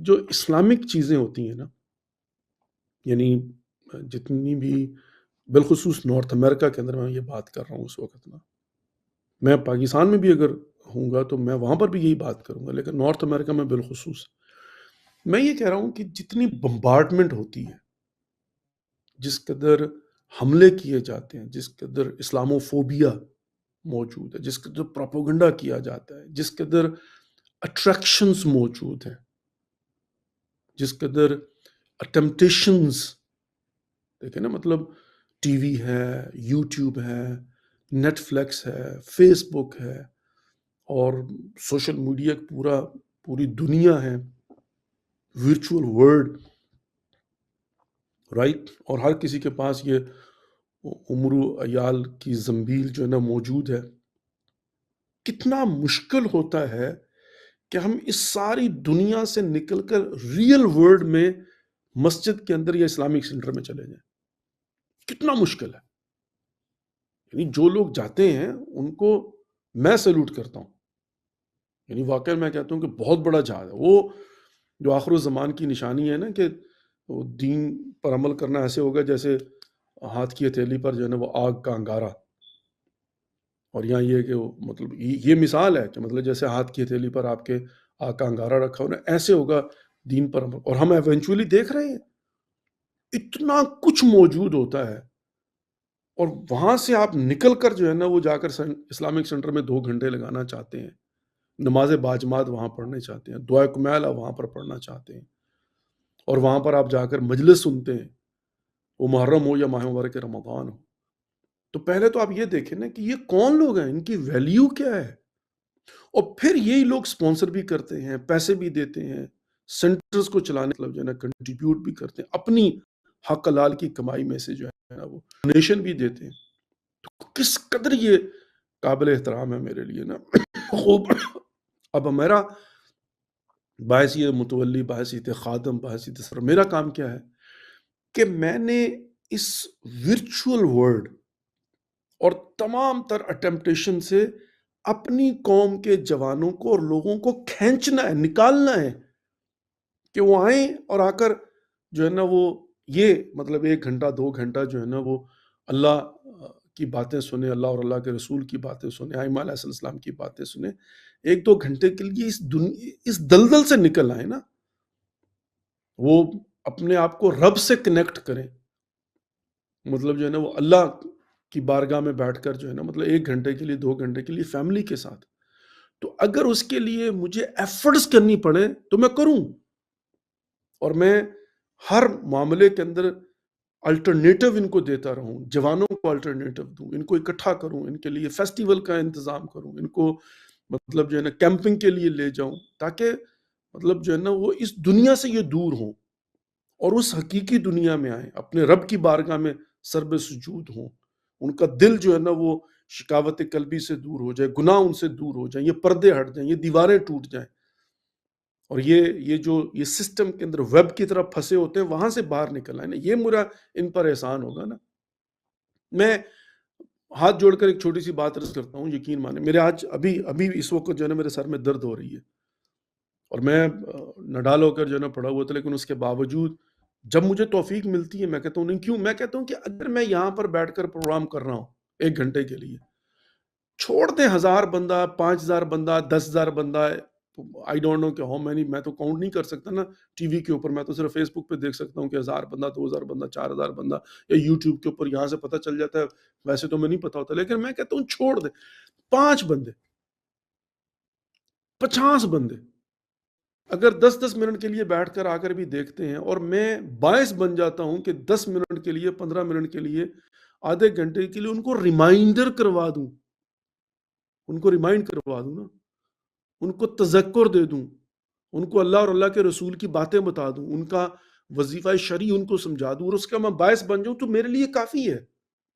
جو اسلامک چیزیں ہوتی ہیں نا، یعنی جتنی بھی بالخصوص نارتھ امریکہ کے اندر میں یہ بات کر رہا ہوں اس وقت نا، میں پاکستان میں بھی اگر ہوں گا تو میں وہاں پر بھی یہی بات کروں گا، لیکن نارتھ امریکہ میں بالخصوص میں یہ کہہ رہا ہوں کہ جتنی بمبارڈمنٹ ہوتی ہے، جس قدر حملے کیے جاتے ہیں، جس قدر اسلاموفوبیا موجود ہے، جس قدر پروپیگنڈا کیا جاتا ہے، جس قدر اٹریکشنز موجود ہیں، جس قدر ٹیمپٹیشنز، دیکھیں نا، مطلب ٹی وی ہے، یوٹیوب ہے، نیٹ فلیکس ہے، فیس بک ہے، اور سوشل میڈیا پوری دنیا ہے، ورچوئل ورلڈ، رائٹ، اور ہر کسی کے پاس یہ عمر و عیال کی زنبیل جو ہے نا موجود ہے. کتنا مشکل ہوتا ہے کہ ہم اس ساری دنیا سے نکل کر ریئل ورلڈ میں مسجد کے اندر یا اسلامک سینٹر میں چلے جائیں. کتنا مشکل ہے. یعنی جو لوگ جاتے ہیں ان کو میں سیلوٹ کرتا ہوں. یعنی واقعی میں کہتا ہوں کہ بہت بڑا جہاد ہے. وہ جو آخر الزمان کی نشانی ہے نا کہ وہ دین پر عمل کرنا ایسے ہوگا جیسے ہاتھ کی ہتھیلی پر جو ہے نا وہ آگ کا انگارہ. اور یہاں یہ کہ وہ مطلب یہ مثال ہے کہ مطلب جیسے ہاتھ کی ہتھیلی پر آپ کے آگ کا انگارہ رکھا ہو نا، ایسے ہوگا دین پر عمل. اور ہم ایونچولی دیکھ رہے ہیں اتنا کچھ موجود ہوتا ہے، اور وہاں سے آپ نکل کر جو ہے نا وہ جا کر اسلامک سینٹر میں 2 گھنٹے لگانا چاہتے ہیں، نماز باجماعت وہاں پڑھنے چاہتے ہیں، دعائے کمیلہ وہاں پر پڑھنا چاہتے ہیں، اور وہاں پر آپ جا کر مجلس سنتے ہیں، وہ محرم ہو یا ماہ مبارک رمضان ہو. تو پہلے تو آپ یہ دیکھیں نا کہ یہ کون لوگ ہیں، ان کی ویلیو کیا ہے. اور پھر یہی لوگ سپانسر بھی کرتے ہیں، پیسے بھی دیتے ہیں، سینٹرز کو چلانے مطلب جو ہے نا کنٹریبیوٹ بھی کرتے ہیں، اپنی حق حلال کی کمائی میں سے جو ہے نا وہ ڈونیشن بھی دیتے ہیں. تو کس قدر یہ قابل احترام ہے میرے لیے نا. خوب. اب میرا باعثیت متولی، باعثیت خادم، باعثیت سر، میرا کام کیا ہے کہ میں نے اس ورچوئل ورلڈ اور تمام تر اٹیمپٹیشن سے اپنی قوم کے جوانوں کو اور لوگوں کو کھینچنا ہے، نکالنا ہے کہ وہ آئیں اور آ کر جو ہے نا وہ یہ مطلب 1 گھنٹہ 2 گھنٹہ جو ہے نا وہ اللہ کی باتیں سنیں، اللہ اور اللہ کے رسول کی باتیں سنیں، ائمہ علیہ السلام کی باتیں سنیں. 1-2 گھنٹے کے لیے اس دلدل سے نکل آئیں نا، وہ اپنے آپ کو رب سے کنیکٹ کریں. مطلب جو ہے نا وہ اللہ کی بارگاہ میں بیٹھ کر جو ہے نا مطلب 1 گھنٹے کے لیے 2 گھنٹے کے لیے فیملی کے ساتھ. تو اگر اس کے لیے مجھے ایفرٹس کرنی پڑے تو میں کروں، اور میں ہر معاملے کے اندر الٹرنیٹو ان کو دیتا رہوں، جوانوں کو الٹرنیٹو دوں، ان کو اکٹھا کروں، ان کے لیے فیسٹیول کا انتظام کروں، ان کو مطلب جو ہے نا کیمپنگ کے لیے لے جاؤں، تاکہ مطلب جو ہے نا وہ اس دنیا سے یہ دور ہوں اور اس حقیقی دنیا میں آئیں، اپنے رب کی بارگاہ میں سرب سجود ہوں. ان کا دل جو ہے نا وہ شکاوت قلبی سے دور ہو جائے، گناہ ان سے دور ہو جائیں، یہ پردے ہٹ جائیں، یہ دیواریں ٹوٹ جائیں، اور یہ سسٹم کے اندر ویب کی طرف پھنسے ہوتے ہیں وہاں سے باہر نکل آئیں نا. یہ میرا ان پر احسان ہوگا نا. میں ہاتھ جوڑ کر ایک چھوٹی سی بات عرض کرتا ہوں، یقین مانے میرے آج ابھی اس وقت جو ہے نا میرے سر میں درد ہو رہی ہے، اور میں نڈال ہو کر جو ہے نا پڑا ہوا تھا، لیکن اس کے باوجود جب مجھے توفیق ملتی ہے میں کہتا ہوں نہیں کیوں، میں کہتا ہوں کہ اگر میں یہاں پر بیٹھ کر پروگرام کر رہا ہوں 1 گھنٹے کے لیے، چھوڑ دیں 1000 بندہ، 5000 بندہ، 10,000 بندہ، آئی ڈونٹ نو کہ ہاؤ مینی، میں تو کاؤنٹ نہیں کر سکتا نا ٹی وی کے اوپر. میں تو صرف فیس بک پہ دیکھ سکتا ہوں کہ 1000 بندہ، 2000 بندہ، 4000 بندہ، یا یوٹیوب کے اوپر یہاں سے پتہ چل جاتا ہے، ویسے تو میں نہیں پتا ہوتا. لیکن میں کہتا ہوں چھوڑ دیں 5 بندے، 50 بندے اگر 10-10 منٹ کے لیے بیٹھ کر آ کر بھی دیکھتے ہیں، اور میں باعث بن جاتا ہوں کہ 10 منٹ کے لیے، 15 منٹ کے لیے، آدھے گھنٹے کے لیے ان کو ریمائنڈر کروا دوں، ان کو ریمائنڈ کروا دوں نا، ان کو تذکر دے دوں، ان کو اللہ اور اللہ کے رسول کی باتیں بتا دوں، ان کا وظیفہ شرعی ان کو سمجھا دوں، اور اس کا میں باعث بن جاؤں، تو میرے لیے کافی ہے.